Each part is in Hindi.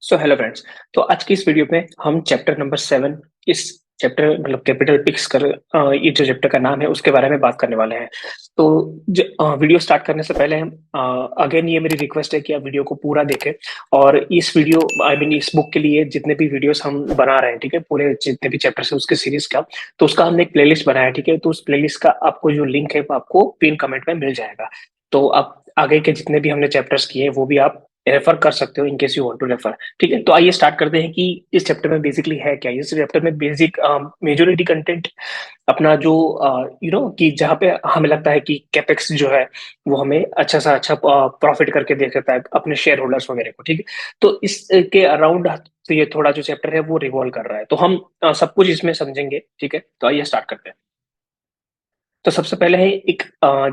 Hello friends. तो आज की इस वीडियो में हम चैप्टर नंबर 7, इस चैप्टर मतलब कैपिटल पिक्स कर ये जो चैप्टर का नाम है उसके बारे में बात करने वाले हैं। तो वीडियो स्टार्ट करने से पहले हम अगेन ये मेरी रिक्वेस्ट है कि आप वीडियो को पूरा देखें। और इस वीडियो आई मीन इस बुक के लिए जितने भी वीडियोस हम बना रहे हैं, ठीक है, पूरे जितने भी चैप्टर्स है उसके सीरीज का, तो उसका हमने एक प्लेलिस्ट बनाया है, ठीक है। तो उस प्लेलिस्ट का आपको जो लिंक है वो आपको पिन कमेंट में मिल जाएगा। तो आप आगे के जितने भी हमने चैप्टर्स किए हैं वो भी आप रेफर कर सकते हो in case you want to refer. ठीक है, तो आइए स्टार्ट करते हैं कि इस चैप्टर में बेसिकली है क्या। इस चैप्टर में बेसिक मेजोरिटी कंटेंट अपना जो कि जहाँ पे हमें लगता है कि कैपेक्स जो है वो हमें अच्छा सा अच्छा प्रॉफिट करके दे सकता है अपने शेयर होल्डर्स वगैरह को। ठीक है, तो इसके अराउंड तो ये थोड़ा जो चैप्टर है वो रिवॉल्व कर रहा है, तो हम सब कुछ इसमें समझेंगे। ठीक है, तो आइए स्टार्ट करते हैं। तो सबसे पहले है एक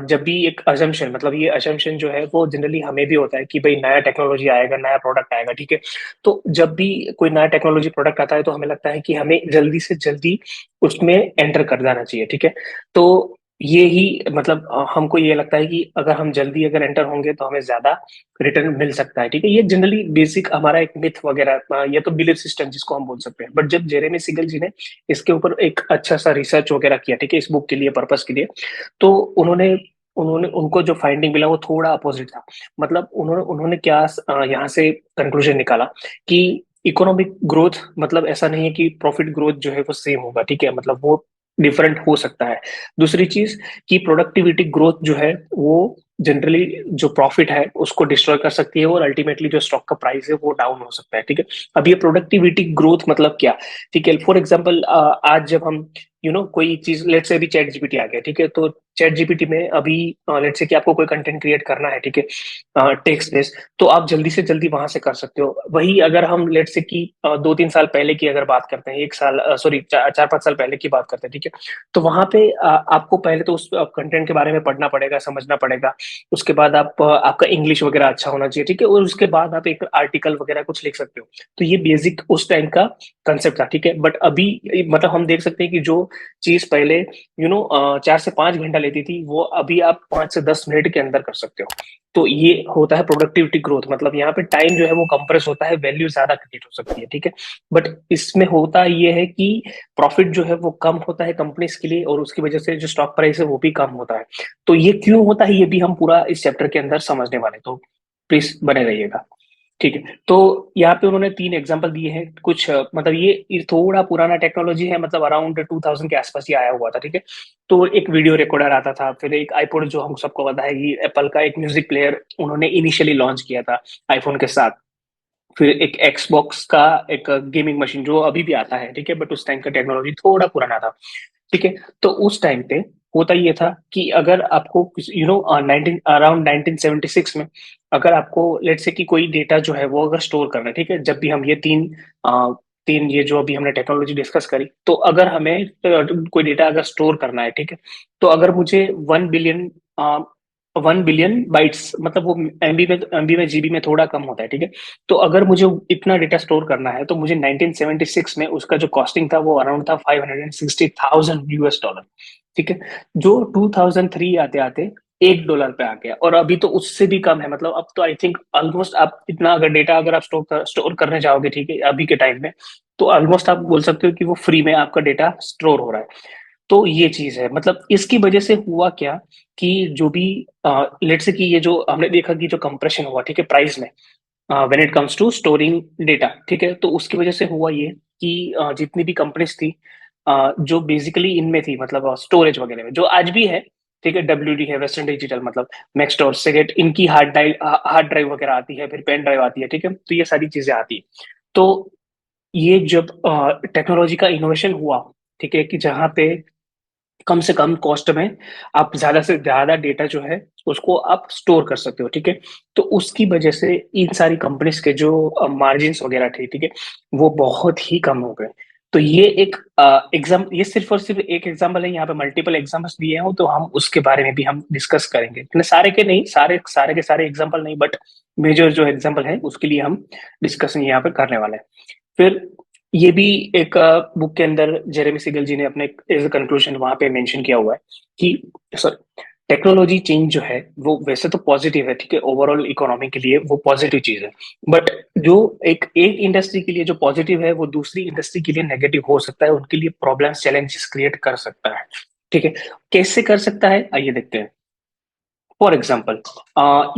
जब भी एक अजम्पशन, मतलब ये अजम्पशन जो है वो जनरली हमें भी होता है कि भाई नया टेक्नोलॉजी आएगा, नया प्रोडक्ट आएगा। ठीक है, तो जब भी कोई नया टेक्नोलॉजी प्रोडक्ट आता है तो हमें लगता है कि हमें जल्दी से जल्दी उसमें एंटर कर जाना चाहिए। ठीक है, तो ये ही मतलब हमको ये लगता है कि अगर हम जल्दी अगर एंटर होंगे तो हमें ज्यादा रिटर्न मिल सकता है। ठीक है, ये जनरली बेसिक हमारा एक मिथ वगैरह ये तो बिलीफ सिस्टम जिसको हम बोल सकते हैं। बट जब जेरेमी सिगल जी ने इसके ऊपर एक अच्छा सा रिसर्च वगैरह किया, ठीक है, इस बुक के लिए पर्पस के लिए, तो उन्होंने उन्होंने उनको जो फाइंडिंग मिला वो थोड़ा अपोजिट था। मतलब उन्होंने उन्होंने क्या यहाँ से कंक्लूजन निकाला कि इकोनॉमिक ग्रोथ मतलब ऐसा नहीं है कि प्रॉफिट ग्रोथ जो है वो सेम होगा। ठीक है, मतलब वो डिफरेंट हो सकता है। दूसरी चीज कि प्रोडक्टिविटी ग्रोथ जो है वो जनरली जो प्रॉफिट है उसको डिस्ट्रॉय कर सकती है और अल्टीमेटली जो स्टॉक का प्राइस है वो डाउन हो सकता है। ठीक है, अब ये प्रोडक्टिविटी ग्रोथ मतलब क्या। ठीक है, फॉर एग्जाम्पल आज जब हम कोई चीज लेट्स से अभी चैट जीपीटी आ गया, ठीक है, तो चैट जीपीटी में अभी लेट्स से कि आपको कोई कंटेंट क्रिएट करना है, ठीक है, टेक्स्ट बेस्ड, तो आप जल्दी से जल्दी वहां से कर सकते हो। वही अगर हम लेट्स से कि 2-3 साल पहले की अगर बात करते हैं, एक साल सॉरी 4-5 साल पहले की बात करते हैं, ठीक है, तो वहां पे आपको पहले तो उस कंटेंट के बारे में पढ़ना पड़ेगा, समझना पड़ेगा। उसके बाद आपका इंग्लिश वगैरह अच्छा होना चाहिए, ठीक है, और उसके बाद आप एक आर्टिकल वगैरह कुछ लिख सकते हो। तो ये बेसिक उस टाइम का कंसेप्ट था। ठीक है, बट अभी मतलब हम देख सकते हैं कि जो चीज पहले 4 से 5 घंटा लेती थी वो अभी आप 5 से 10 मिनट के अंदर कर सकते हो। तो ये होता है प्रोडक्टिविटी ग्रोथ, मतलब यहाँ पे टाइम जो है वो कंप्रेस होता है, वैल्यू ज्यादा क्रिएट हो सकती है। ठीक है, बट इसमें होता ये है कि प्रॉफिट जो है वो कम होता है कंपनीज के लिए और उसकी वजह से जो स्टॉक प्राइस है वो भी कम होता है। तो ये क्यों होता है ये भी हम पूरा इस चैप्टर के अंदर समझने वाले, तो प्लीज बने रहिएगा। ठीक है, तो यहाँ पे उन्होंने 3 एग्जांपल दिए हैं कुछ मतलब ये थोड़ा पुराना टेक्नोलॉजी है, मतलब अराउंड 2000 के आसपास ये आया हुआ था। ठीक है, तो एक वीडियो रिकॉर्डर आता था, फिर एक आईपॉड जो हम सबको पता है कि एप्पल का एक म्यूजिक प्लेयर उन्होंने इनिशियली लॉन्च किया था आईफोन के साथ। फिर एक एक्सबॉक्स का एक गेमिंग मशीन जो अभी भी आता है, ठीक है, बट उस टाइम का टेक्नोलॉजी थोड़ा पुराना था। ठीक है, तो उस टाइम पे होता ये था कि अगर आपको 1976 में अगर आपको लेट से कि कोई डेटा जो है वो अगर स्टोर करना है, ठीक है, जब भी हम ये तीन ये जो अभी हमने टेक्नोलॉजी डिस्कस करी, तो अगर हमें कोई डेटा अगर स्टोर करना है, ठीक है, तो अगर मुझे 1 बिलियन बाइट्स, मतलब वो एमबी में जीबी में थोड़ा कम होता है। ठीक है, तो अगर मुझे इतना डेटा स्टोर करना है तो मुझे 1976 में उसका जो कॉस्टिंग था वो अराउंड था $560,000। ठीक है, जो 2003 आते आते $1 पे आ गया, और अभी तो उससे भी कम है। मतलब अब तो आई थिंक ऑलमोस्ट आप इतना अगर डेटा अगर आप स्टोर करने जाओगे, ठीक है, अभी के टाइम में, तो ऑलमोस्ट आप बोल सकते हो कि वो फ्री में आपका डेटा स्टोर हो रहा है। तो ये चीज है, मतलब इसकी वजह से हुआ क्या कि जो भी लेट से कि ये जो हमने देखा कि जो कंप्रेशन हुआ, ठीक है, प्राइस में, when it comes to storing data, ठीक है, तो उसकी वजह से हुआ ये कि जितनी भी कंपनीज थी जो बेसिकली इनमें थी, मतलब स्टोरेज वगैरह में जो आज भी है, ठीक है, डब्ल्यू डी है, वेस्टर्न डिजिटल, मतलब मैक्सटोर, सेगेट, इनकी हार्ड ड्राइव वगैरह आती है, फिर पेन ड्राइव आती है। ठीक है, तो ये सारी चीजें आती है। तो ये जब टेक्नोलॉजी का इनोवेशन हुआ, ठीक है, कि जहाँ पे कम से कम कॉस्ट में आप ज्यादा से ज्यादा डेटा जो है उसको आप स्टोर कर सकते हो। ठीक है, तो उसकी वजह से इन सारी कंपनीज के जो मार्जिन वगैरह थे, ठीक है, वो बहुत ही कम हो गए। तो ये एक ये सिर्फ और सिर्फ एक एग्जांपल है, यहाँ पे मल्टीपल एग्जांपल्स दिए हैं, तो हम उसके बारे में भी हम डिस्कस करेंगे, मतलब सारे के नहीं, सारे सारे के सारे एग्जांपल नहीं, बट मेजर जो एग्जांपल है उसके लिए हम डिस्कशन यहाँ पे करने वाले हैं। फिर ये भी एक बुक के अंदर जेरेमी सिगल जी ने अपने एज कंक्लूजन वहां पे मेंशन किया हुआ है कि सॉरी टेक्नोलॉजी चेंज जो है वो वैसे तो पॉजिटिव है, ठीक है, ओवरऑल इकोनॉमी के लिए वो पॉजिटिव चीज है। बट जो एक इंडस्ट्री के लिए जो पॉजिटिव है वो दूसरी इंडस्ट्री के लिए नेगेटिव हो सकता है, उनके लिए प्रॉब्लम्स चैलेंजेस क्रिएट कर सकता है। ठीक है, कैसे कर सकता है आइए देखते हैं। फॉर एग्जाम्पल,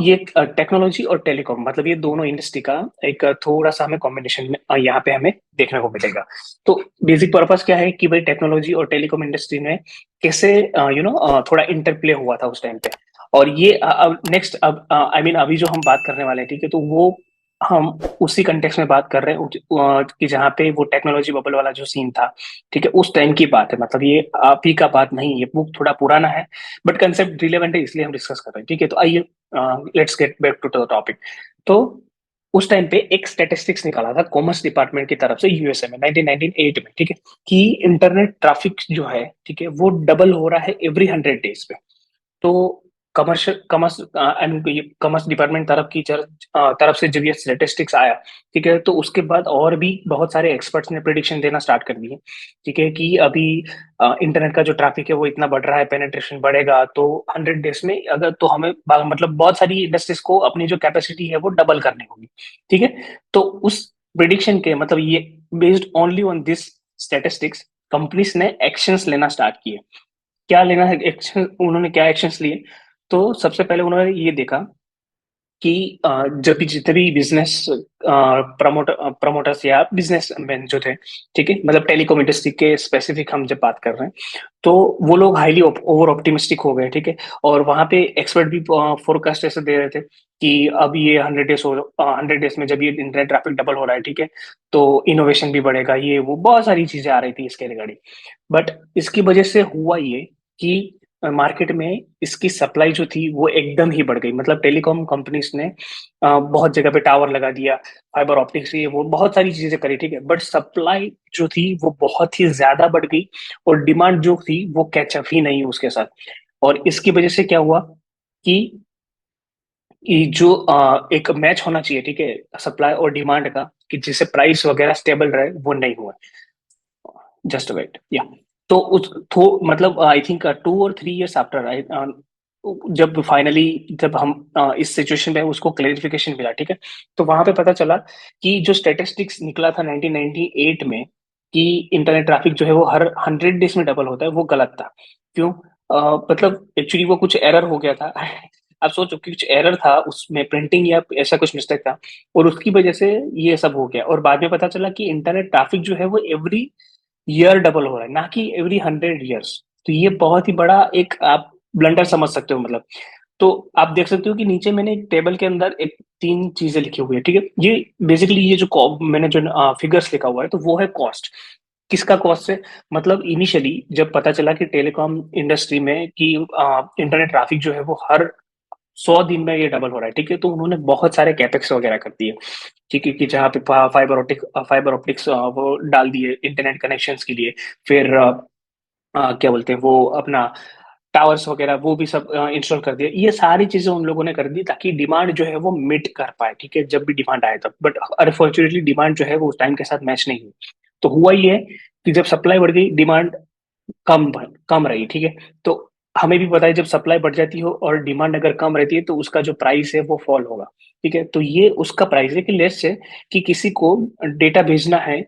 ये टेक्नोलॉजी और टेलीकॉम मतलब ये दोनों इंडस्ट्री का एक थोड़ा सा हमें कॉम्बिनेशन में यहाँ पे हमें देखने को मिलेगा। तो बेसिक पर्पस क्या है कि भाई टेक्नोलॉजी और टेलीकॉम इंडस्ट्री में कैसे थोड़ा इंटरप्ले हुआ था उस टाइम पे। और ये अब नेक्स्ट अब आई मीन अभी जो हम बात करने वाले हैं, ठीक है, तो वो हम उसी कंटेक्स्ट में बात कर रहे हैं कि जहाँ पे वो टेक्नोलॉजी बबल वाला जो सीन था, ठीक है, उस टाइम की बात है, मतलब ये आप ही का बात नहीं, ये बुक थोड़ा पुराना है बट कंसेप्ट रिलेवेंट है इसलिए हम डिस्कस कर रहे हैं। ठीक है, तो आइए let's get back to the topic. तो उस टाइम पे एक स्टैटिस्टिक्स निकाला था कॉमर्स डिपार्टमेंट की तरफ से यूएसए में 1998 में, ठीक है, कि इंटरनेट ट्रैफिक जो है, ठीक है, वो डबल हो रहा है एवरी 100 डेज पे। तो कमर्शियल कमर्स आई मीन ये कमर्स डिपार्टमेंट तरफ से जब ये स्टेटिस्टिक्स आया, ठीक है, तो उसके बाद और भी बहुत सारे एक्सपर्ट्स ने प्रिडिक्शन देना स्टार्ट कर दिए, ठीक है, कि अभी इंटरनेट का जो ट्रैफिक है वो इतना बढ़ रहा है, पेनिट्रेशन बढ़ेगा तो 100 डेज में अगर तो हमें मतलब बहुत सारी इंडस्ट्रीज को अपनी जो कैपेसिटी है वो डबल करनी होगी। ठीक है, तो उस प्रिडिक्शन के मतलब ये based only on this statistics companies ने एक्शंस लेना स्टार्ट किए। क्या लेना है एक्शन, उन्होंने क्या एक्शंस लिए? तो सबसे पहले उन्होंने ये देखा कि जब भी जितने भी बिजनेस प्रमोटर्स या बिजनेसमैन जो थे, ठीक है, मतलब टेलीकॉम इंडस्ट्री के स्पेसिफिक हम जब बात कर रहे हैं, तो वो लोग हाईली ओवर ऑप्टिमिस्टिक हो गए, ठीक है। और वहां पे एक्सपर्ट भी फोरकास्ट ऐसे दे रहे थे कि अब ये 100 डेज में जब ये इंटरनेट ट्रैफिक डबल हो रहा है, ठीक है, तो इनोवेशन भी बढ़ेगा, ये वो बहुत सारी चीजें आ रही थी इसके रिगार्डिंग। बट इसकी वजह से हुआ ये कि मार्केट में इसकी सप्लाई जो थी वो एकदम ही बढ़ गई, मतलब टेलीकॉम कंपनीज ने बहुत जगह पे टावर लगा दिया, फाइबर ऑप्टिक्स, ये वो बहुत सारी चीजें करी, ठीक है, बट सप्लाई जो थी वो बहुत ही ज्यादा बढ़ गई और डिमांड जो थी वो कैचअप ही नहीं उसके साथ। और इसकी वजह से क्या हुआ कि जो एक मैच होना चाहिए, ठीक है, सप्लाई और डिमांड का, कि जिससे प्राइस वगैरह स्टेबल रहे, वो नहीं हुआ। जस्ट वेट या तो मतलब आई थिंक 2 और 3 इयर्स आफ्टर आई जब फाइनली जब हम इस सिचुएशन में उसको क्लेरिफिकेशन मिला, ठीक है, तो वहां पे पता चला कि जो स्टेटिस्टिक्स निकला था 1998 में कि इंटरनेट ट्रैफिक जो है वो हर 100 डेज में डबल होता है, वो गलत था। क्यों? मतलब एक्चुअली वो कुछ एरर हो गया था। आप सोचो कि कुछ एरर था उसमें, प्रिंटिंग या ऐसा कुछ मिस्टेक था, और उसकी वजह से ये सब हो गया। और बाद में पता चला कि इंटरनेट ट्रैफिक जो है वो एवरी ईयर डबल हो रहा है, ना कि एवरी 100 ईयर्स। तो ये बहुत ही बड़ा एक आप ब्लंडर समझ सकते हो, मतलब। तो आप देख सकते हो कि नीचे मैंने एक टेबल के अंदर एक 3 चीजें लिखी हुई है, ठीक है, ये बेसिकली ये जो मैंने जो फिगर्स लिखा हुआ है तो वो है कॉस्ट। किसका कॉस्ट है? मतलब इनिशियली जब पता चला कि टेलीकॉम इंडस्ट्री में कि इंटरनेट ट्रैफिक जो है वो हर 100 दिन में ये डबल हो रहा है, ठीक है, तो उन्होंने बहुत सारे कैपेक्स वगैरह कर दिए, ठीक है, कि जहाँ पे फाइबर ऑप्टिक्स वो डाल दिए इंटरनेट कनेक्शंस के लिए। फिर क्या बोलते हैं वो अपना टावर्स वगैरह वो भी सब इंस्टॉल कर दिए। ये सारी चीजें उन लोगों ने कर दी ताकि डिमांड जो है वो मीट कर पाए, ठीक है, जब भी डिमांड आए तब। बट अनफॉर्चुनेटली डिमांड जो है वो उस टाइम के साथ मैच नहीं हुई। तो हुआ ये कि जब सप्लाई बढ़ गई, डिमांड कम कम रही, ठीक है। तो हमें भी पता है जब सप्लाई बढ़ जाती हो और डिमांड अगर कम रहती है तो उसका जो प्राइस है वो फॉल होगा, ठीक है। तो ये उसका प्राइस है कि लेट्स से कि किसी को डेटा भेजना है,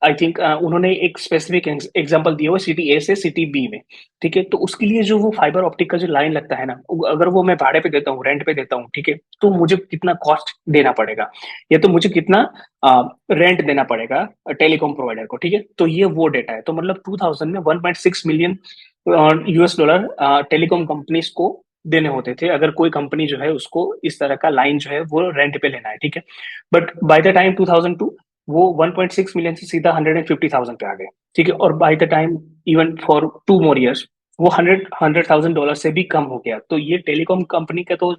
आई थिंक उन्होंने एक स्पेसिफिक एग्जांपल दिया हुआ सिटी ए से सिटी बी में, ठीक है, तो उसके लिए जो वो फाइबर ऑप्टिक का जो लाइन लगता है ना, अगर वो मैं भाड़े पे देता हूँ, रेंट पे देता हूँ, ठीक है, तो मुझे कितना कॉस्ट देना पड़ेगा, या तो मुझे कितना रेंट देना पड़ेगा टेलीकॉम प्रोवाइडर को, ठीक है। तो ये वो डेटा है। तो मतलब 2000 में 1.6 million US dollar telecom companies को देने होते थे अगर कोई कंपनी जो है उसको इस तरह का लाइन जो है वो रेंट पे लेना है, ठीक है। बट बाय द टाइम 2002 वो 1.6 मिलियन से सीधा 150,000 पे आ गए, ठीक है। और by the time even for 2 more years वो $100,000 से भी कम हो गया। तो ये टेलीकॉम कंपनी का तो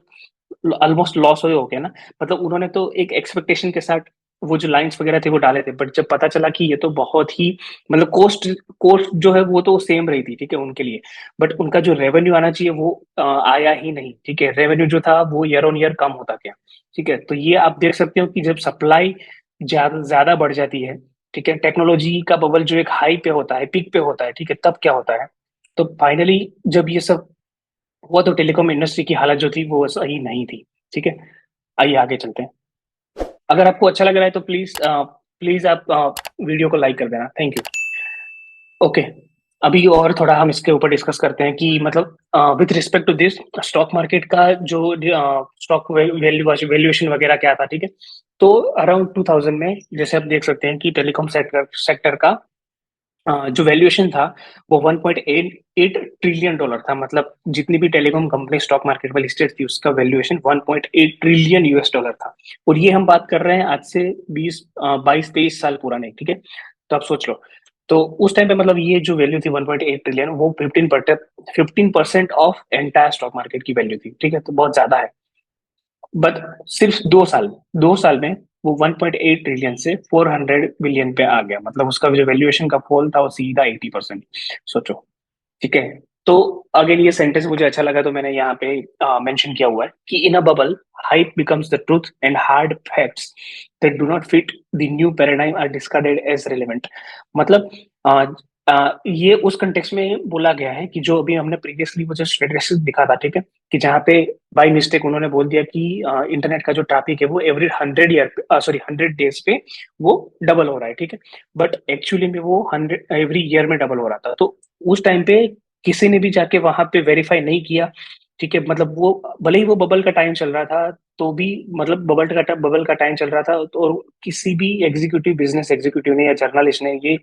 ऑलमोस्ट लॉस हो गया ना। मतलब उन्होंने तो एक एक्सपेक्टेशन के साथ वो जो लाइंस वगैरह थे वो डाले थे, बट जब पता चला कि ये तो बहुत ही मतलब कॉस्ट कॉस्ट जो है वो तो सेम रही थी, ठीक है, उनके लिए। बट उनका जो रेवेन्यू आना चाहिए वो आया ही नहीं, ठीक है। रेवेन्यू जो था वो ईयर ऑन ईयर कम होता गया, ठीक है। तो ये आप देख सकते हो कि जब सप्लाई ज्यादा ज्यादा बढ़ जाती है, ठीक है, टेक्नोलॉजी का बबल जो एक हाई पे होता है, पीक पे होता है, ठीक है, तब क्या होता है? तो फाइनली जब ये सब वो तो टेलीकॉम इंडस्ट्री की हालत जो थी वो सही नहीं थी। ठीक है, आइए आगे चलते हैं। अगर आपको अच्छा लग रहा है तो प्लीज प्लीज आप वीडियो को लाइक कर देना। Thank you. ओके, अभी और थोड़ा हम इसके ऊपर डिस्कस करते हैं कि मतलब with respect to this stock market का जो स्टॉक वैल्यूएशन वगैरह क्या था। ठीक है, तो अराउंड 2000 में जैसे आप देख सकते हैं कि टेलीकॉम सेक्टर सेक्टर का जो वैल्यूएशन था वो 1.88 ट्रिलियन डॉलर था। मतलब जितनी भी टेलीकॉम कंपनी स्टॉक मार्केट पर लिस्टेड थी उसका वैल्यूएशन 1.8 ट्रिलियन यूएस डॉलर था। और ये हम बात कर रहे हैं आज से 22 23 साल पुराने। ठीक है, तो आप सोच लो। तो उस टाइम पे मतलब ये जो वैल्यू थी 1.8 ट्रिलियन, वो 15% ऑफ एंटायर स्टॉक मार्केट की वैल्यू थी। ठीक है, तो बहुत ज्यादा है। बट सिर्फ 2 साल में वो 1.8 ट्रिलियन से 400 बिलियन पे आ गया। मतलब उसका जो वैल्यूएशन का फॉल था वो सीधा 80%। सोचो। ठीक है, तो अगेन ये सेंटेंस मुझे अच्छा लगा तो मैंने यहाँ पे मेंशन किया हुआ है कि in a bubble hype becomes the truth and hard facts that do not fit the new paradigm are discarded as relevant. मतलब अ, ये उस कंटेक्स्ट में बोला गया है कि जो अभी हमने प्रीवियसली वो जो स्टेटिस्टिक्स दिखा था। ठीक है, कि जहाँ पे बाई मिस्टेक उन्होंने बोल दिया कि इंटरनेट का जो ट्रैफिक है वो एवरी 100 डेज पे वो डबल हो रहा है। ठीक है, बट एक्चुअली में वो 100 एवरी ईयर में डबल हो रहा था। तो उस टाइम पे किसी ने भी जाके वहां पे वेरीफाई नहीं किया। ठीक है, मतलब वो भले ही वो बबल का टाइम चल रहा था तो भी, मतलब बबल का टाइम चल रहा था तो, और किसी भी एग्जीक्यूटिव बिजनेस एग्जीक्यूटिव ने या जर्नलिस्ट ने ये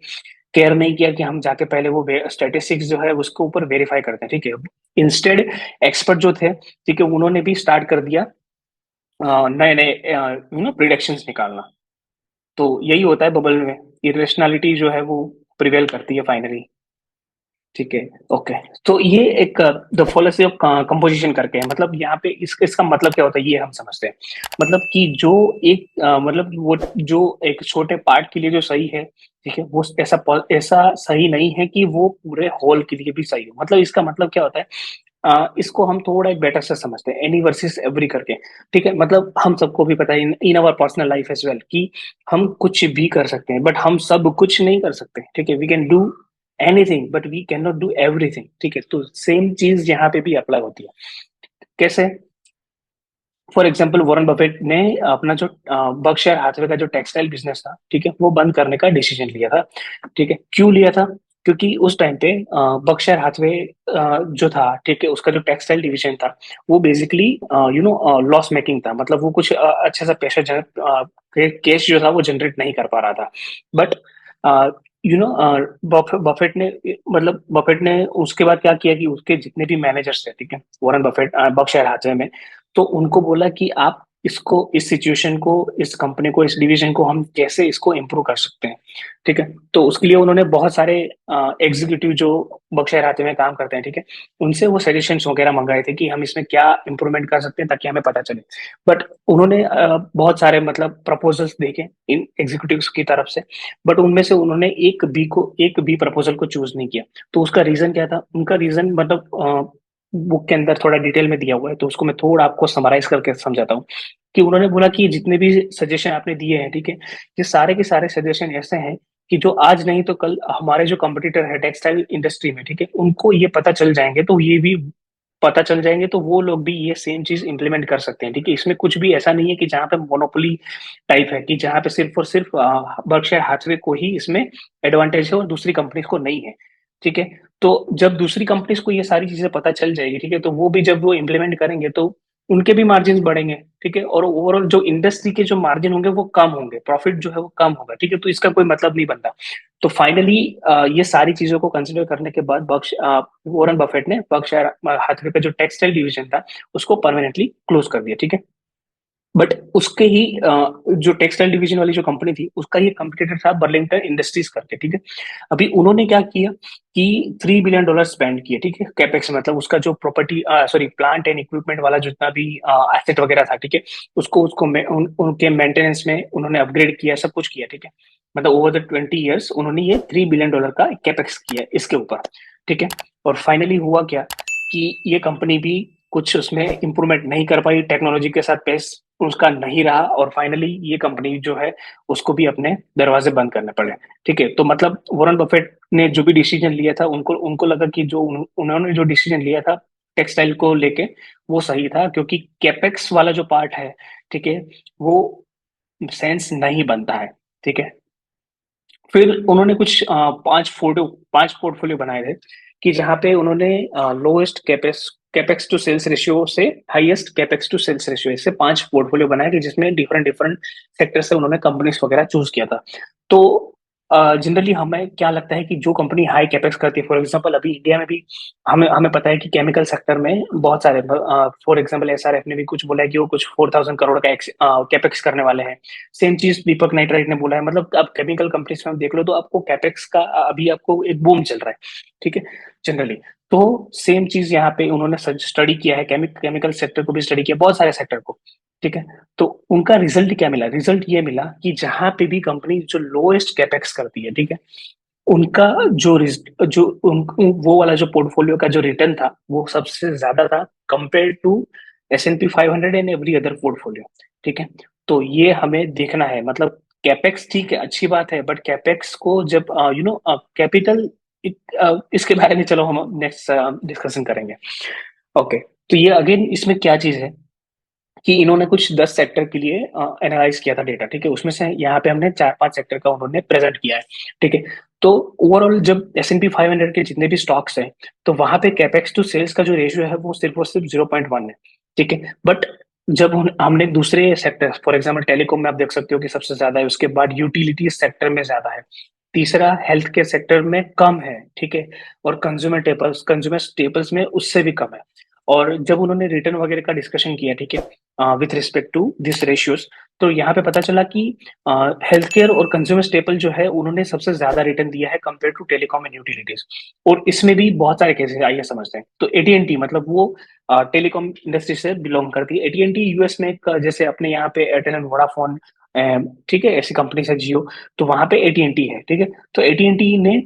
केयर नहीं किया कि हम जाके पहले वो स्टेटिस्टिक्स जो है उसके ऊपर वेरीफाई करते हैं। ठीक है, इंस्टेड एक्सपर्ट जो थे, ठीक है, उन्होंने भी स्टार्ट कर दिया नए नए प्रिडिक्शंस निकालना। तो यही होता है बबल में, इरेशनैलिटी जो है वो प्रिवेल करती है फाइनली। ठीक है, ओके। तो ये एक द फॉलोसी ऑफ कंपोजिशन करके है। मतलब यहाँ पे इसका मतलब क्या होता है ये हम समझते हैं। मतलब कि जो एक मतलब वो जो एक छोटे पार्ट के लिए जो सही है, ठीक है, वो ऐसा सही नहीं है कि वो पूरे होल के लिए भी सही हो। मतलब इसका मतलब क्या होता है, इसको हम थोड़ा एक बेटर से समझते हैं, एनी वर्सेस एवरी करके। ठीक है, मतलब हम सबको भी पता है in our personal life as well कि हम कुछ भी कर सकते हैं बट हम सब कुछ नहीं कर सकते। ठीक है, we can do anything but we can not do everything. ठीक है, तो सेम चीज यहाँ पे भी अप्लाई होती है। कैसे? फॉर एग्जाम्पल वॉरेन बफेट ने अपना जो बर्कशायर हाथवे का जो टेक्सटाइल बिजनेस था, ठीक है, वो बंद करने का डिसीजन लिया था। ठीक है, क्यों लिया था? क्योंकि उस टाइम पे बर्कशायर हाथवे जो था, ठीक है, उसका जो टेक्सटाइल डिवीजन था वो बेसिकली लॉस मेकिंग था। मतलब वो कुछ अच्छा सा पैसा केस जो था वो जनरेट नहीं कर पा रहा था। बट बफेट ने, मतलब बफेट ने उसके बाद क्या किया कि उसके जितने भी मैनेजर्स थे, ठीक है, वॉरेन बफेट बर्कशायर हाथवे में, तो उनको बोला कि आप इसको, इस सिचुएशन को, इस कंपनी को, इस डिवीजन को हम कैसे इसको इम्प्रूव कर सकते हैं। ठीक है, तो उसके लिए उन्होंने बहुत सारे एग्जीक्यूटिव जो बक्सर हाथे में काम करते हैं, ठीक है, उनसे वो सजेशंस वगैरह मंगाए थे कि हम इसमें क्या इम्प्रूवमेंट कर सकते हैं ताकि हमें पता चले। बट उन्होंने बहुत सारे मतलब प्रपोजल्स देखे इन एग्जीक्यूटिव्स की तरफ से, बट उनमें से उन्होंने एक भी प्रपोजल को चूज नहीं किया। तो उसका रीजन क्या था? उनका रीजन मतलब बुक के अंदर थोड़ा डिटेल में दिया हुआ है, तो उसको मैं थोड़ा आपको समराइज करके समझाता हूँ। कि उन्होंने बोला कि जितने भी सजेशन आपने दिए हैं, ठीक है, ये सारे के सारे सजेशन ऐसे हैं कि जो आज नहीं तो कल हमारे जो कंपटीटर है टेक्सटाइल इंडस्ट्री में, ठीक है, उनको ये पता चल जाएंगे, तो ये भी पता चल जाएंगे तो वो लोग भी ये सेम चीज इंप्लीमेंट कर सकते हैं। ठीक है, इसमें कुछ भी ऐसा नहीं है कि जहाँ पे मोनोपोली टाइप है, कि जहाँ पे सिर्फ और सिर्फ बर्कशायर हाथवे को ही इसमें एडवांटेज है और दूसरी कंपनीज को नहीं है। ठीक है, तो जब दूसरी कंपनीज को ये सारी चीजें पता चल जाएगी, ठीक है, तो वो भी जब वो इम्प्लीमेंट करेंगे तो उनके भी मार्जिन बढ़ेंगे। ठीक है, और ओवरऑल जो इंडस्ट्री के जो मार्जिन होंगे वो कम होंगे, प्रॉफिट जो है वो कम होगा। ठीक है, तो इसका कोई मतलब नहीं बनता। तो फाइनली ये सारी चीजों को कंसिडर करने के बाद वॉरेन बफेट ने बर्कशायर हाथवे का जो टेक्सटाइल डिवीजन था उसको परमानेंटली क्लोज कर दिया। ठीक है, बट उसके ही जो टेक्सटाइल डिवीजन वाली जो कंपनी थी उसका ही कंपटीटर था बर्लिंगटन इंडस्ट्रीज करके। ठीक है, अभी उन्होंने क्या किया कि $3 बिलियन स्पेंड किए। ठीक है, कैपेक्स मतलब उसका जो property, sorry, plant and equipment वाला जितना भी एसेट वगैरह था, ठीक है, उनके मेंटेनेंस में उन्होंने अपग्रेड किया, सब कुछ किया। ठीक है, मतलब ओवर द 20 ईयर्स उन्होंने ये $3 बिलियन का कैपेक्स किया इसके ऊपर। ठीक है, और फाइनली हुआ क्या कि ये कंपनी भी कुछ उसमें इंप्रूवमेंट नहीं कर पाई, टेक्नोलॉजी के साथ पेस उसका नहीं रहा, और फाइनली ये कंपनी जो है उसको भी अपने दरवाजे बंद करने पड़े। ठीक है, तो मतलब वॉरेन बफेट ने जो भी डिसीजन लिया था, उनको उनको लगा कि जो उन्होंने जो डिसीजन लिया था टेक्सटाइल को लेके वो सही था, क्योंकि कैपेक्स वाला जो पार्ट है, ठीक है, वो सेंस नहीं बनता है, ठीक है। फिर उन्होंने कुछ पांच पोर्टफोलियो बनाए थे, कि जहाँ पे उन्होंने lowest capex capex to sales ratio से highest capex to sales ratio, ऐसे पांच पोर्टफोलियो बनाए, कि जिसमें डिफरेंट डिफरेंट सेक्टर से उन्होंने कंपनीज वगैरह चूज किया था। तो जनरली हमें क्या लगता है कि जो कंपनी हाई कैपेक्स करती है, फॉर एग्जांपल अभी इंडिया में भी हमें हमें पता है कि केमिकल सेक्टर में बहुत सारे, फॉर एग्जांपल एसआरएफ ने भी कुछ बोला है कि वो कुछ 4,000 करोड़ का कैपेक्स करने वाले हैं। सेम चीज दीपक नाइट्राइट ने बोला है। मतलब आप केमिकल कंपनीज में देख लो तो आपको कैपेक्स का अभी आपको एक बूम चल रहा है, ठीक है, जनरली। तो सेम चीज यहाँ पे उन्होंने स्टडी किया है, केमिकल सेक्टर को भी स्टडी किया, बहुत सारे सेक्टर को, ठीक है। तो उनका रिजल्ट क्या मिला? रिजल्ट ये मिला कि जहां पे भी कंपनी जो लोएस्ट कैपेक्स करती है, ठीक है, उनका जो जो वो वाला जो पोर्टफोलियो का जो रिटर्न था वो सबसे ज्यादा था, compare to S&P 500 and every other portfolio, ठीक है। तो ये हमें देखना है, मतलब कैपेक्स ठीक है, अच्छी बात है, बट कैपेक्स को जब कैपिटल, इसके बारे में चलो हम नेक्स्ट डिस्कशन करेंगे। ओके, तो ये अगेन इसमें क्या चीज है कि इन्होंने कुछ 10 सेक्टर के लिए एनालाइज किया था डेटा, ठीक है। उसमें से यहाँ पे हमने 4-5 सेक्टर का उन्होंने प्रेजेंट किया है, ठीक है। तो ओवरऑल जब S&P 500 के जितने भी स्टॉक्स हैं, तो वहां पे कैपेक्स टू सेल्स का जो रेशियो है वो सिर्फ और सिर्फ 0.1 है, ठीक है। बट जब हमने दूसरे सेक्टर, फॉर एग्जाम्पल टेलीकॉम में आप देख सकते हो कि सबसे ज्यादा है, उसके बाद यूटिलिटी सेक्टर में ज्यादा है, तीसरा हेल्थ केयर सेक्टर में कम है, ठीक है, और कंज्यूमर स्टेपल्स में उससे भी कम है। और जब उन्होंने रिटर्न वगैरह का डिस्कशन किया, ठीक है, with respect to this ratios, तो यहाँ पे पता चला कि हेल्थ केयर और कंज्यूमर स्टेपल जो है उन्होंने सबसे ज्यादा रिटर्न दिया है compare to telecom and utilities. और इसमें भी बहुत सारे केसेस आइए समझते हैं। तो एटीएनटी, मतलब वो टेलीकॉम इंडस्ट्री से बिलोंग करती है। एटीएनटी यूएस में जैसे अपने यहाँ पे एयरटेल एंड वोडाफोन, ठीक है, ऐसी कंपनी है जियो, तो वहां पे एटीएनटी है, ठीक है। तो एटीएनटी ने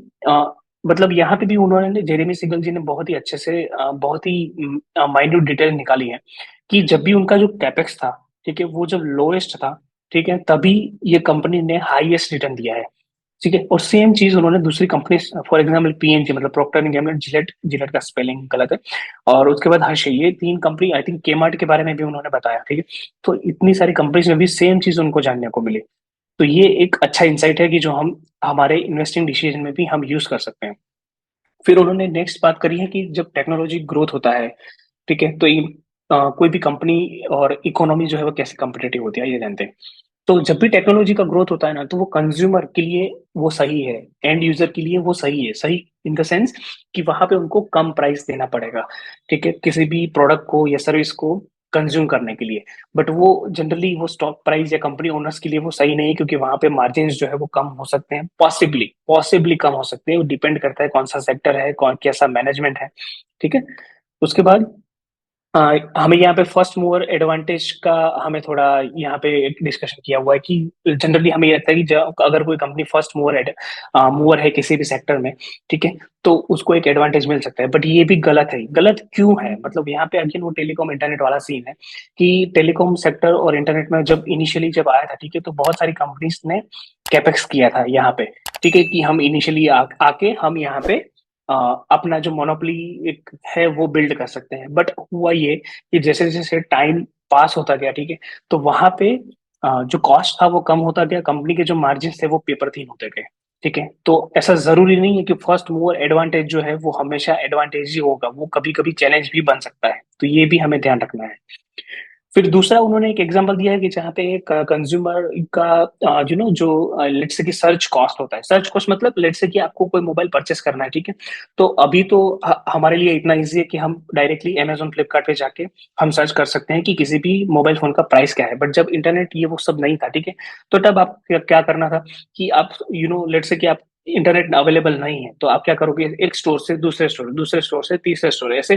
मतलब यहाँ पे भी उन्होंने, जेरेमी सिगल जी ने बहुत ही अच्छे से बहुत ही माइन्यूट डिटेल निकाली है, कि जब भी उनका जो कैपेक्स था, ठीक है, वो जब लोएस्ट था, ठीक है, तभी ये कंपनी ने हाईएस्ट रिटर्न दिया है, ठीक है। और सेम चीज उन्होंने दूसरी कंपनी, फॉर एग्जांपल पीएनजी, मतलब Procter and Gamble, Gillette, Gillette का स्पेलिंग गलत है, और उसके बाद हर्षे, ये तीन कंपनी, आई थिंक केमार्ट के बारे में भी उन्होंने बताया, ठीक है। तो इतनी सारी कंपनीज में भी सेम चीज उनको जानने को मिली। तो ये एक अच्छा इंसाइट है कि जो हम हमारे इन्वेस्टिंग डिसीजन में भी हम यूज कर सकते हैं। फिर उन्होंने नेक्स्ट बात करी है कि जब टेक्नोलॉजी ग्रोथ होता है, ठीक है, तो कोई भी कंपनी और इकोनॉमी जो है वो कैसे कम्पिटेटिव होती है ये जानते हैं। तो जब भी टेक्नोलॉजी का ग्रोथ होता है ना, तो वो कंज्यूमर के लिए वो सही है, एंड यूजर के लिए वो सही है, सही इन द सेंस कि वहां पे उनको कम प्राइस देना पड़ेगा, ठीक है, किसी भी प्रोडक्ट को या सर्विस को कंज्यूम करने के लिए। बट वो जनरली वो स्टॉक प्राइस या कंपनी ओनर्स के लिए वो सही नहीं है, क्योंकि वहां पे मार्जिन जो है वो कम हो सकते हैं, पॉसिबली पॉसिबली कम हो सकते हैं। वो डिपेंड करता है कौन सा सेक्टर है, कौन कैसा मैनेजमेंट है, ठीक है। उसके बाद हमें यहाँ पे फर्स्ट मूवर एडवांटेज का हमें थोड़ा यहाँ पे एक डिस्कशन किया हुआ है, कि जनरली हमें ये लगता है कि अगर कोई कंपनी फर्स्ट मूवर है किसी भी सेक्टर में, ठीक है, तो उसको एक एडवांटेज मिल सकता है। बट ये भी गलत है। गलत क्यों है? मतलब यहाँ पे अगेन वो टेलीकॉम इंटरनेट वाला सीन है, कि टेलीकॉम सेक्टर और इंटरनेट में जब इनिशियली जब आया था, ठीक है, तो बहुत सारी कंपनीज ने कैपेक्स किया था यहाँ पे, ठीक है, कि हम इनिशियली आके हम यहाँ पे अपना जो मोनोपोली एक है वो बिल्ड कर सकते हैं। बट हुआ ये कि जैसे जैसे टाइम पास होता गया, ठीक है, तो वहां पे जो कॉस्ट था वो कम होता गया, कंपनी के जो मार्जिन थे वो पेपर थीन होते गए, ठीक है। तो ऐसा जरूरी नहीं है कि फर्स्ट मूवर एडवांटेज जो है वो हमेशा एडवांटेज ही होगा, वो कभी कभी चैलेंज भी बन सकता है। तो ये भी हमें ध्यान रखना है। फिर दूसरा उन्होंने एक एग्जांपल दिया है कि जहाँ पे एक कंज्यूमर का जो लेट्स से कि सर्च कॉस्ट होता है। सर्च कॉस्ट मतलब लेट्स से कि आपको कोई मोबाइल परचेस करना है, ठीक है, तो अभी तो हमारे लिए इतना इजी है कि हम डायरेक्टली अमेजोन फ्लिपकार्ट पे जाके हम सर्च कर सकते हैं कि किसी भी मोबाइल फोन का प्राइस क्या है। बट जब इंटरनेट ये वो सब नहीं था, ठीक है, तो तब आप क्या करना था कि आप लेट्स से कि आप इंटरनेट अवेलेबल नहीं है, तो आप क्या करोगे, एक स्टोर से दूसरे स्टोर, दूसरे स्टोर से तीसरे स्टोर, ऐसे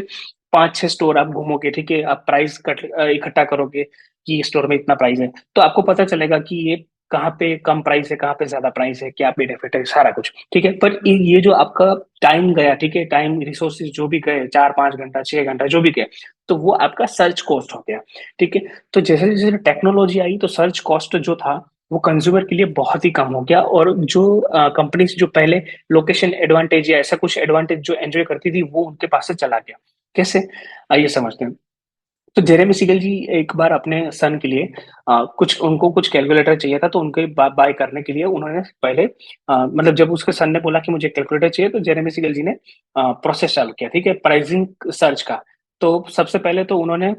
5-6 स्टोर आप घूमोगे, ठीक है, आप प्राइस इकट्ठा करोगे कि स्टोर में इतना प्राइस है, तो आपको पता चलेगा कि ये कहाँ पे कम प्राइस है, कहाँ पे ज्यादा प्राइस है, क्या बेनिफिट है, सारा कुछ, ठीक है। पर ये जो आपका टाइम गया, ठीक है, टाइम रिसोर्सेज जो भी गए, 4-5 घंटा 6 घंटा जो भी गए, तो वो आपका सर्च कॉस्ट हो गया, ठीक है। तो जैसे जैसे टेक्नोलॉजी आई तो सर्च कॉस्ट जो था वो कंज्यूमर के लिए बहुत ही कम हो गया, और जो कंपनीज जो पहले लोकेशन एडवांटेज या ऐसा कुछ एडवांटेज जो एंजॉय करती थी वो उनके पास से चला गया, कैसे, आइए समझते हैं। तो जेरेमी सीगल जी एक बार अपने सन के लिए कुछ कैलकुलेटर चाहिए था, तो उनके बाय करने के लिए उन्होंने पहले मतलब जब उसके सन ने बोला कि मुझे कैलकुलेटर चाहिए, तो जेरेमी सीगल जी ने प्रोसेस चालू किया, ठीक है, प्राइसिंग सर्च का। तो सबसे पहले तो उन्होंने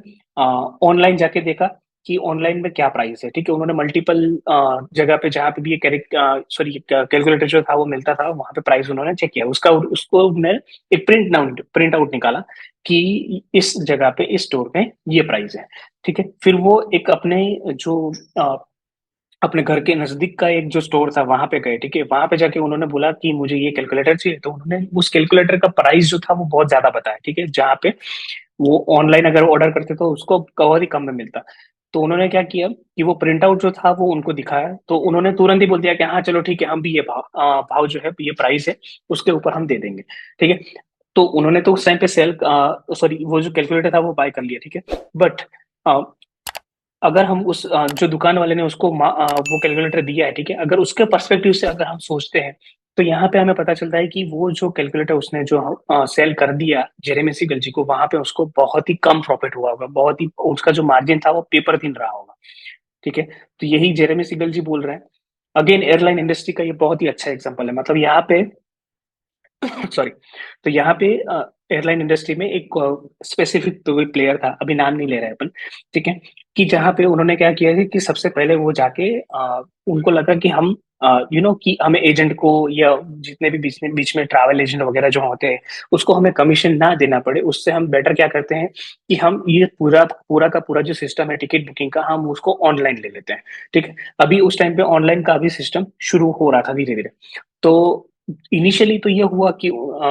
ऑनलाइन जाके देखा कि ऑनलाइन में क्या प्राइस है, ठीक है। उन्होंने मल्टीपल जगह पे जहाँ पे भी ये सॉरी कैलकुलेटर जो था वो मिलता था, वहां पे प्राइस उन्होंने चेक किया, उसका उसको उन्होंने एक प्रिंट आउट निकाला कि इस जगह पे इस स्टोर में ये प्राइस है, ठीक है। फिर वो एक अपने जो अ, अपने घर के नजदीक का एक जो स्टोर था वहां पे गए, ठीक है। वहां पे जाके उन्होंने बोला कि मुझे ये कैलकुलेटर चाहिए, तो उन्होंने उस कैलकुलेटर का प्राइस जो था वो बहुत ज्यादा बताया, ठीक है। जहाँ पे वो ऑनलाइन अगर ऑर्डर करते तो उसको बहुत ही कम में मिलता। तो उन्होंने क्या किया कि वो प्रिंट आउट जो था वो उनको दिखाया, तो उन्होंने तुरंत ही बोल दिया कि हाँ चलो ठीक है, हम भी ये भाव जो है, ये प्राइस है, उसके ऊपर हम दे देंगे, ठीक है। तो उन्होंने तो उस टाइम पे सॉरी वो जो कैलकुलेटर था वो बाय कर लिया, ठीक है। बट अगर हम उस जो दुकान वाले ने उसको वो कैलकुलेटर दिया है, ठीक है, अगर उसके पर्सपेक्टिव से अगर हम सोचते हैं, तो यहाँ पे हमें पता चलता है कि वो जो कैलकुलेटर उसने जो सेल कर दिया जेरेमी सिगल जी को, वहां पे उसको बहुत ही कम प्रॉफिट हुआ होगा, बहुत ही उसका जो मार्जिन था वो पेपर थिन रहा होगा, ठीक है। तो यही जेरेमी सिगल जी बोल रहे हैं। अगेन एयरलाइन इंडस्ट्री का ये बहुत ही अच्छा एग्जाम्पल है, मतलब यहाँ पे सॉरी, तो यहाँ पे एयरलाइन इंडस्ट्री में एक स्पेसिफिक कोई प्लेयर था, अभी नाम नहीं ले रहे अपन, ठीक है। कि जहाँ पे उन्होंने क्या किया है कि सबसे पहले वो जाके उनको लगा कि हम कि हमें एजेंट को या जितने भी बीच में ट्रैवल एजेंट वगैरह जो होते हैं, उसको हमें कमीशन ना देना पड़े, उससे हम बेटर क्या करते हैं कि हम ये पूरा पूरा का पूरा जो सिस्टम है टिकट बुकिंग का, हम उसको ऑनलाइन ले लेते हैं, ठीक है। अभी उस टाइम पे ऑनलाइन का भी सिस्टम शुरू हो रहा था धीरे धीरे। तो इनिशियली तो ये हुआ कि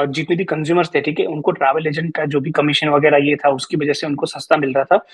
जितने भी कंज्यूमर्स थे, ठीक है, उनको ट्रैवल एजेंट का जो भी कमीशन वगैरह ये था, उसकी वजह से उनको सस्ता मिल रहा था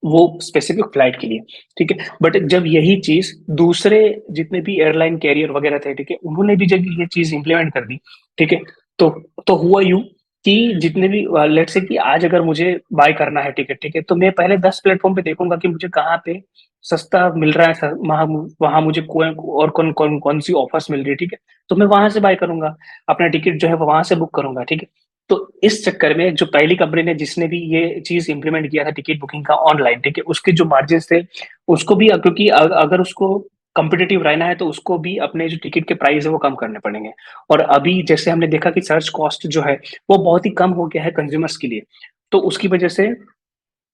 वो स्पेसिफिक फ्लाइट के लिए, ठीक है। बट जब यही चीज दूसरे जितने भी एयरलाइन कैरियर वगैरह थे, ठीक है, उन्होंने भी जब ये चीज इंप्लीमेंट कर दी, ठीक है, तो हुआ यूं कि जितने भी लेट्स से कि आज अगर मुझे बाय करना है टिकट, ठीक है, तो मैं पहले 10 प्लेटफॉर्म पे देखूंगा कि मुझे कहाँ पे सस्ता मिल रहा है, वहां वहां मुझे और कौन कौन कौन सी ऑफर्स मिल रही है, ठीक है। तो मैं वहां से बाय करूंगा, अपना टिकट जो है वो वहां से बुक करूंगा, ठीक है। तो इस चक्कर में जो पहली कंपनी ने जिसने भी ये चीज इंप्लीमेंट किया था टिकट बुकिंग का ऑनलाइन, ठीक है, उसके जो मार्जिन थे उसको भी, क्योंकि अगर उसको कंपिटेटिव रहना है तो उसको भी अपने जो टिकट के प्राइस है वो कम करने पड़ेंगे। और अभी जैसे हमने देखा कि सर्च कॉस्ट जो है वो बहुत ही कम हो गया है कंज्यूमर्स के लिए। तो उसकी वजह से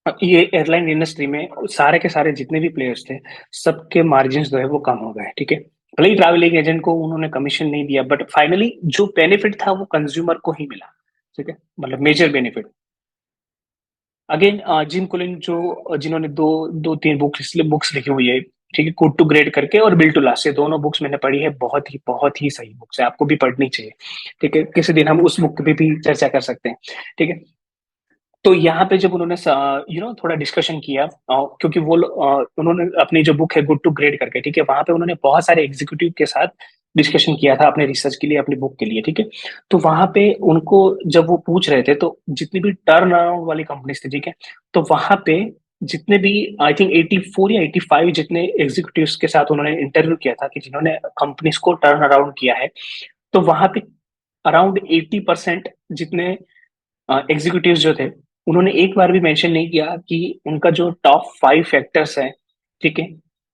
ये एयरलाइन इंडस्ट्री में सारे के सारे जितने भी प्लेयर्स थे, सबके मार्जिन जो है वो कम हो गए, ठीक है। भले ही ट्रैवलिंग एजेंट को उन्होंने कमीशन नहीं दिया, बट फाइनली जो बेनिफिट था वो कंज्यूमर को ही मिला, ठीक है, मतलब major benefit. Again Jim Collin जो जिन्होंने दो दो तीन बुक्स लिखी हुई है, ठीक है, गुड टू ग्रेट करके और बिल्ड टू लास्ट, ये दोनों बुक्स मैंने पढ़ी है, बहुत ही सही बुक्स है, आपको भी पढ़नी चाहिए, ठीक है। किसी दिन हम उस बुक पे भी चर्चा कर सकते हैं, ठीक है। तो यहाँ पे जब उन्होंने थोड़ा डिस्कशन किया, क्योंकि उन्होंने अपनी जो बुक है गुड टू ग्रेट करके, ठीक है, वहां पे उन्होंने बहुत सारे एग्जीक्यूटिव के साथ डिस्कशन किया था अपने रिसर्च के लिए, अपनी बुक के लिए, ठीक है। तो वहां पे उनको जब वो पूछ रहे थे, तो जितनी भी टर्न अराउंड वाली कंपनीज थी, ठीक है, तो वहां पे जितने भी आई थिंक 84 या 85 जितने एग्जीक्यूटिव्स के साथ उन्होंने इंटरव्यू किया था कि जिन्होंने कंपनीज को टर्न अराउंड किया है, तो वहां पे अराउंड 80% जितने एग्जीक्यूटिव्स जो थे, उन्होंने एक बार भी मेंशन नहीं किया कि उनका जो टॉप 5 फैक्टर्स है, ठीक है,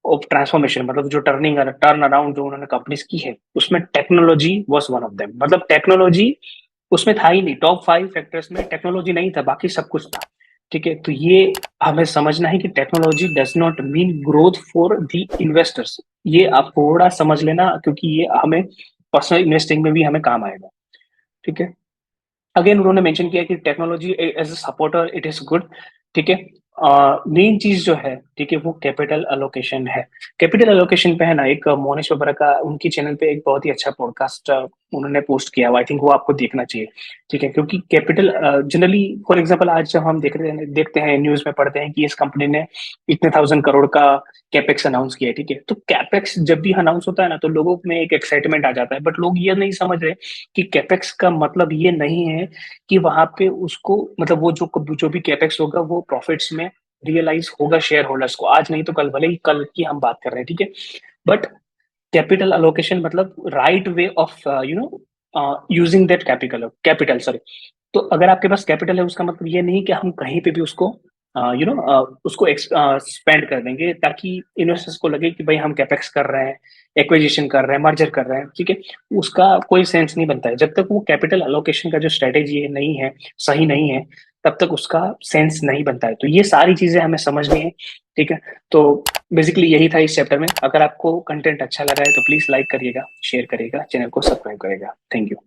ऑफ ट्रांसफॉर्मेशन, मतलब जो टर्न अराउंड जो उन्होंने कंपनीज की है, उसमें technology was one of them, मतलब टेक्नोलॉजी उसमें था ही नहीं, टॉप 5 फैक्टर्स में टेक्नोलॉजी नहीं था, बाकी सब कुछ था, ठीक है। तो ये हमें समझना है कि technology does not mean growth for the investors, ये आप थोड़ा समझ लेना, क्योंकि ये हमें पर्सनल इन्वेस्टिंग में भी हमें काम आएगा, ठीक है। अगेन उन्होंने मेंशन किया कि technology as a supporter it is good, ठीक है। मेन चीज जो है, ठीक है, वो कैपिटल अलोकेशन है। कैपिटल अलोकेशन पे है ना, एक मोनिश वबरा का उनकी चैनल पे एक बहुत ही अच्छा पॉडकास्ट उन्होंने पोस्ट किया, आई थिंक वो आपको देखना चाहिए, ठीक है। क्योंकि कैपिटल जनरली फॉर एग्जांपल आज जब हम देखते हैं न्यूज में पढ़ते हैं कि इस कंपनी ने इतने 1000 करोड़ का कैपेक्स अनाउंस किया है, ठीक है। तो कैपेक्स जब भी अनाउंस होता है ना, तो लोगों में एक एक्साइटमेंट आ जाता है, बट लोग ये नहीं समझ रहे कि कैपेक्स का मतलब ये नहीं है कि वहां पे उसको, मतलब वो जो भी कैपेक्स होगा वो प्रॉफिट्स में रियलाइज होगा शेयर होल्डर्स को, आज नहीं तो कल, भले ही कल की हम बात कर रहे हैं, ठीक है। बट कैपिटल अलोकेशन मतलब right way of using that capital capital sorry, तो अगर आपके पास कैपिटल है उसका मतलब ये नहीं कि हम कहीं पे भी उसको उसको स्पेंड कर देंगे ताकि इन्वेस्टर्स को लगे कि भाई हम कैपेक्स कर रहे हैं, एक्विजिशन कर रहे हैं, मर्जर कर रहे हैं, ठीक है। उसका कोई सेंस नहीं बनता है जब तक वो कैपिटल अलोकेशन का जो स्ट्रेटेजी है नहीं है, सही नहीं है, तब तक उसका सेंस नहीं बनता है। तो ये सारी चीजें हमें समझनी है, ठीक है। तो बेसिकली यही था इस चैप्टर में। अगर आपको कंटेंट अच्छा लगा है तो प्लीज लाइक करिएगा, शेयर करिएगा, चैनल को सब्सक्राइब करिएगा। Thank you.